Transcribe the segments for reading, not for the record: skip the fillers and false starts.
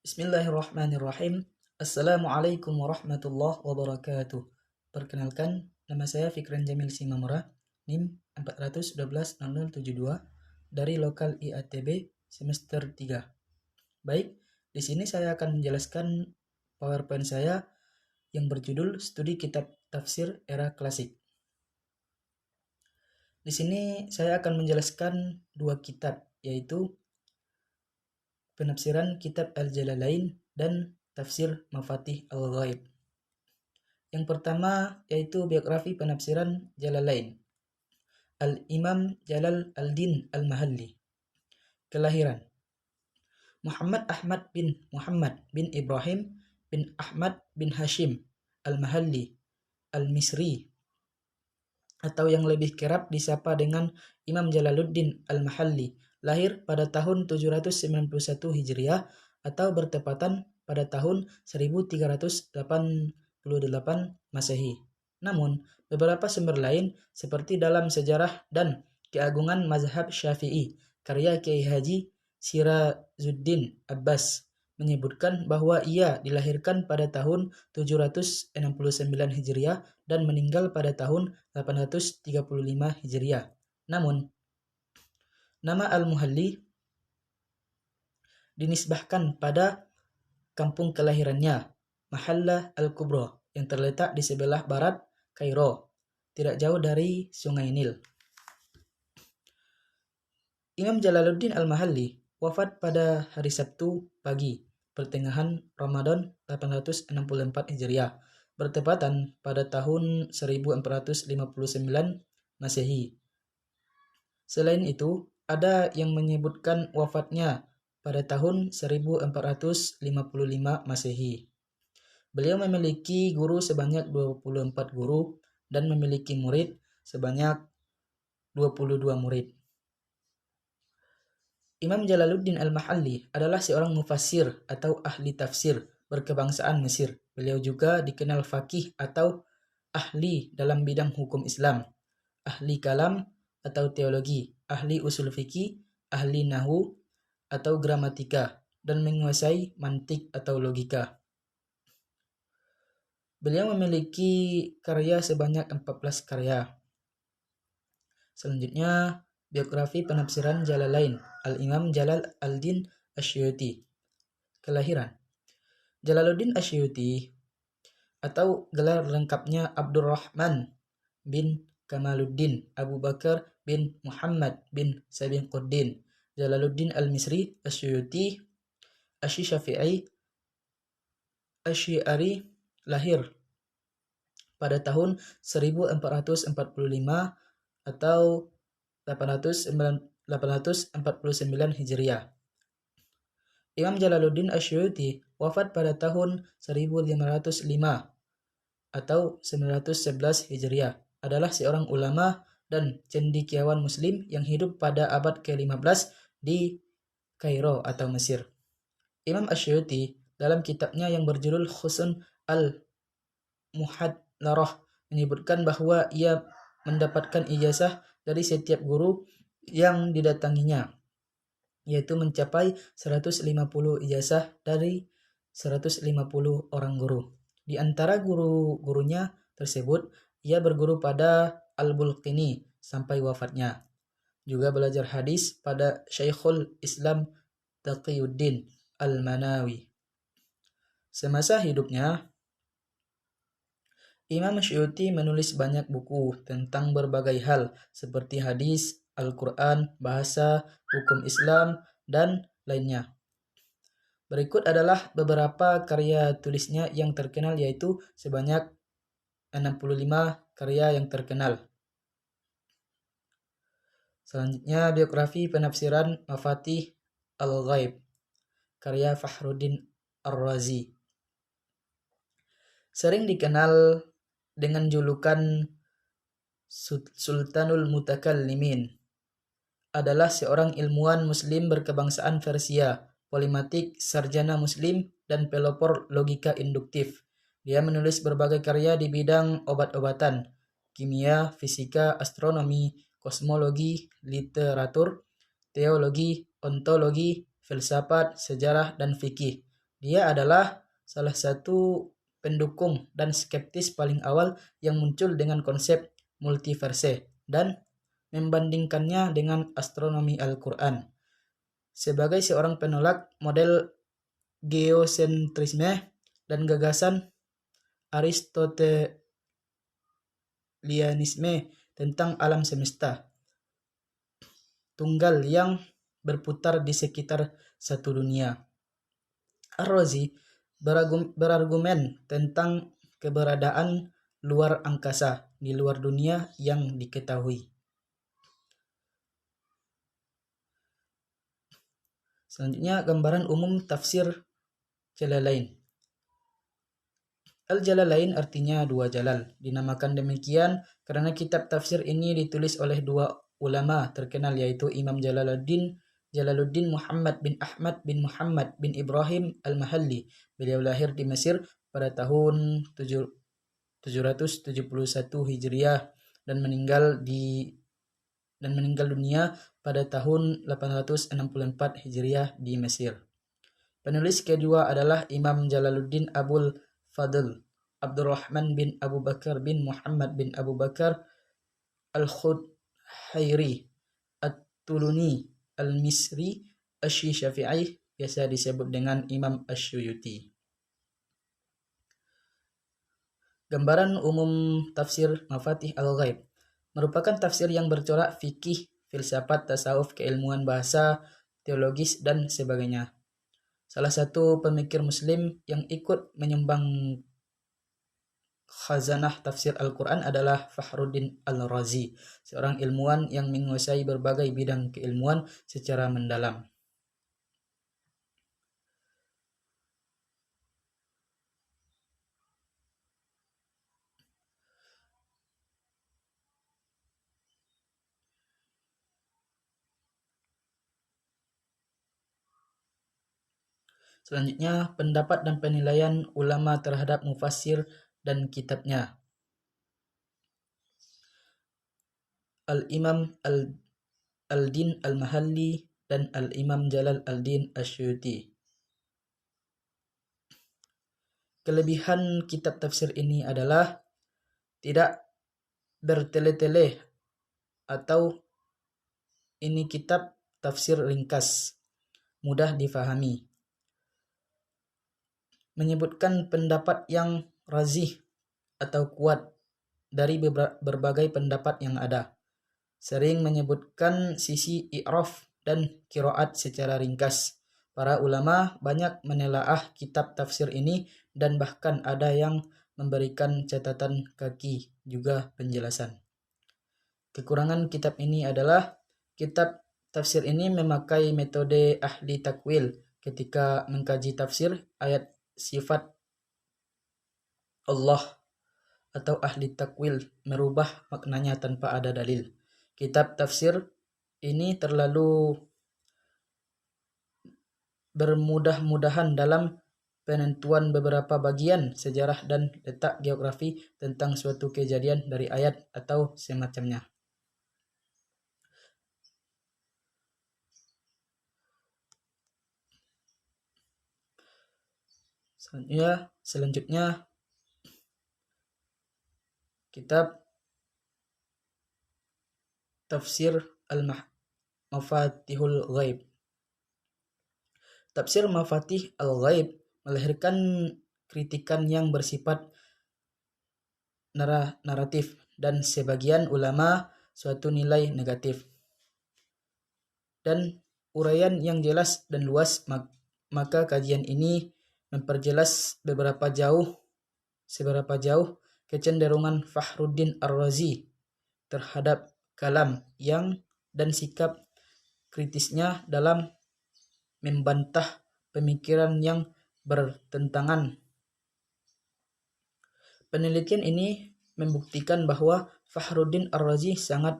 Bismillahirrahmanirrahim. Assalamualaikum warahmatullahi wabarakatuh. Perkenalkan, nama saya Fikran Jamil Simamura, NIM 4120072 dari lokal IATB semester 3. Baik, di sini saya akan menjelaskan PowerPoint saya yang berjudul Studi Kitab Tafsir Era Klasik. Di sini saya akan menjelaskan dua kitab, yaitu penafsiran Kitab Al-Jalalain dan Tafsir Mafatih Al-Ghaib. Yang pertama yaitu biografi penafsiran Jalalain. Al-Imam Jalal al-Din al-Mahalli. Kelahiran: Muhammad Ahmad bin Muhammad bin Ibrahim bin Ahmad bin Hashim al-Mahalli al-Misri, atau yang lebih kerap disapa dengan Imam Jalaluddin al-Mahalli, lahir pada tahun 791 Hijriah atau bertepatan pada tahun 1388 Masehi. Namun, beberapa sumber lain seperti dalam Sejarah dan Keagungan Mazhab Syafi'i karya Kiai Haji Sirazuddin Abbas menyebutkan bahwa ia dilahirkan pada tahun 769 Hijriah dan meninggal pada tahun 835 Hijriah. Namun, nama Al-Muhalli dinisbahkan pada kampung kelahirannya, Mahallah Al-Kubra, yang terletak di sebelah barat Kairo, tidak jauh dari Sungai Nil. Imam Jalaluddin Al-Mahalli wafat pada hari Sabtu pagi, pertengahan Ramadan 864 Hijriah, bertepatan pada tahun 1459 Masehi. Selain itu, ada yang menyebutkan wafatnya pada tahun 1455 Masehi. Beliau memiliki guru sebanyak 24 guru dan memiliki murid sebanyak 22 murid. Imam Jalaluddin Al-Mahalli adalah seorang mufassir atau ahli tafsir berkebangsaan Mesir. Beliau juga dikenal faqih atau ahli dalam bidang hukum Islam, ahli kalam atau teologi, ahli usul fikih, ahli nahwu atau gramatika, dan menguasai mantik atau logika. Beliau memiliki karya sebanyak 14 karya. Selanjutnya, biografi penafsiran Jalalain, Al-Imam Jalal al-Din Asyuyuti. Kelahiran: Jalaluddin Asyuyuti atau gelar lengkapnya Abdurrahman bin Kamaluddin Abu Bakar bin Muhammad bin Sabiquddin Jalaluddin al-Misri Asyuyuti Asy-Syafi'i Asy'ari, lahir pada tahun 1445 atau 849 Hijriah. Imam Jalaluddin Asy'uti wafat pada tahun 1505 atau 911 Hijriah, adalah seorang ulama dan cendekiawan muslim yang hidup pada abad ke-15 di Kairo atau Mesir. Imam Asy'uti dalam kitabnya yang berjudul Husn al-Muhadlarah menyebutkan bahwa ia mendapatkan ijazah dari setiap guru yang didatanginya, yaitu mencapai 150 ijazah dari 150 orang guru. Di antara guru-gurunya tersebut, ia berguru pada Al-Bulqini sampai wafatnya. Juga belajar hadis pada Syekhul Islam Taqiyuddin Al-Manawi. Semasa hidupnya, Imam Asy'uti menulis banyak buku tentang berbagai hal seperti hadis, Al-Quran, bahasa, hukum Islam, dan lainnya. Berikut adalah beberapa karya tulisnya yang terkenal, yaitu sebanyak 65 karya yang terkenal. Selanjutnya, biografi penafsiran Mafatih Al-Ghaib, karya Fakhruddin Ar-Razi. Sering dikenal dengan julukan Sultanul Mutakallimin, adalah seorang ilmuwan muslim berkebangsaan Persia, polimatik, sarjana muslim, dan pelopor logika induktif. Dia menulis berbagai karya di bidang obat-obatan, kimia, fisika, astronomi, kosmologi, literatur, teologi, ontologi, filsafat, sejarah, dan fikih. Dia adalah salah satu pendukung dan skeptis paling awal yang muncul dengan konsep multiverse dan membandingkannya dengan astronomi Al-Quran. Sebagai seorang penolak model geosentrisme dan gagasan Aristotelianisme tentang alam semesta tunggal yang berputar di sekitar satu dunia. Ar-Razi berargumen tentang keberadaan luar angkasa di luar dunia yang diketahui. Selanjutnya, gambaran umum tafsir Jalalain. Al-Jalalain artinya dua jalal. Dinamakan demikian karena kitab tafsir ini ditulis oleh dua ulama terkenal, yaitu Imam Jalaluddin Muhammad bin Ahmad bin Muhammad bin Ibrahim Al-Mahalli. Beliau lahir di Mesir pada tahun 771 Hijriah dan meninggal dunia pada tahun 864 Hijriah di Mesir. Penulis kedua adalah Imam Jalaluddin Abul Fadl Abdurrahman bin Abu Bakar bin Muhammad bin Abu Bakar Al-Khudhairi At-Tuluni Al-Misri Asy-Syafi'i, biasa disebut dengan Imam Asy-Syuyuti. Gambaran umum tafsir Mafatih Al-Ghaib merupakan tafsir yang bercorak fikih, filsafat, tasawuf, keilmuan bahasa, teologis, dan sebagainya. Salah satu pemikir muslim yang ikut menyumbang khazanah tafsir Al-Quran adalah Fakhruddin Al-Razi, seorang ilmuwan yang menguasai berbagai bidang keilmuan secara mendalam. Selanjutnya, pendapat dan penilaian ulama terhadap mufassir dan kitabnya. Al-Imam Al-Din Al-Mahalli dan Al-Imam Jalal Al-Din Asy-Syuyuti. Kelebihan kitab tafsir ini adalah tidak bertele-tele, atau ini kitab tafsir ringkas, mudah difahami. Menyebutkan pendapat yang rajih atau kuat dari berbagai pendapat yang ada. Sering menyebutkan sisi i'raf dan qiraat secara ringkas. Para ulama banyak menelaah kitab tafsir ini dan bahkan ada yang memberikan catatan kaki juga penjelasan. Kekurangan kitab ini adalah kitab tafsir ini memakai metode ahli takwil ketika mengkaji tafsir ayat sifat Allah, atau ahli takwil merubah maknanya tanpa ada dalil. Kitab tafsir ini terlalu bermudah-mudahan dalam penentuan beberapa bagian sejarah dan letak geografi tentang suatu kejadian dari ayat atau semacamnya. Selanjutnya kitab tafsir Mafatihul Ghaib. Tafsir Mafatih Al-Ghaib melahirkan kritikan yang bersifat naratif dan sebagian ulama suatu nilai negatif. Dan uraian yang jelas dan luas, maka kajian ini memperjelas seberapa jauh kecenderungan Fakhruddin Ar-Razi terhadap kalam yang dan sikap kritisnya dalam membantah pemikiran yang bertentangan. Penelitian ini membuktikan bahwa Fakhruddin Ar-Razi sangat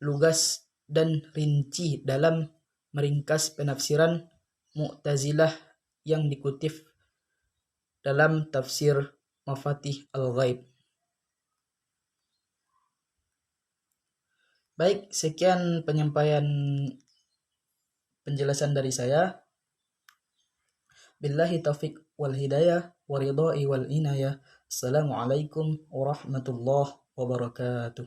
lugas dan rinci dalam meringkas penafsiran Mu'tazilah yang dikutip dalam tafsir Mafatih Al-Ghaib. Baik, sekian penyampaian penjelasan dari saya. Billahi taufiq wal hidayah wa ridai wal inayah. Assalamualaikum warahmatullahi wabarakatuh.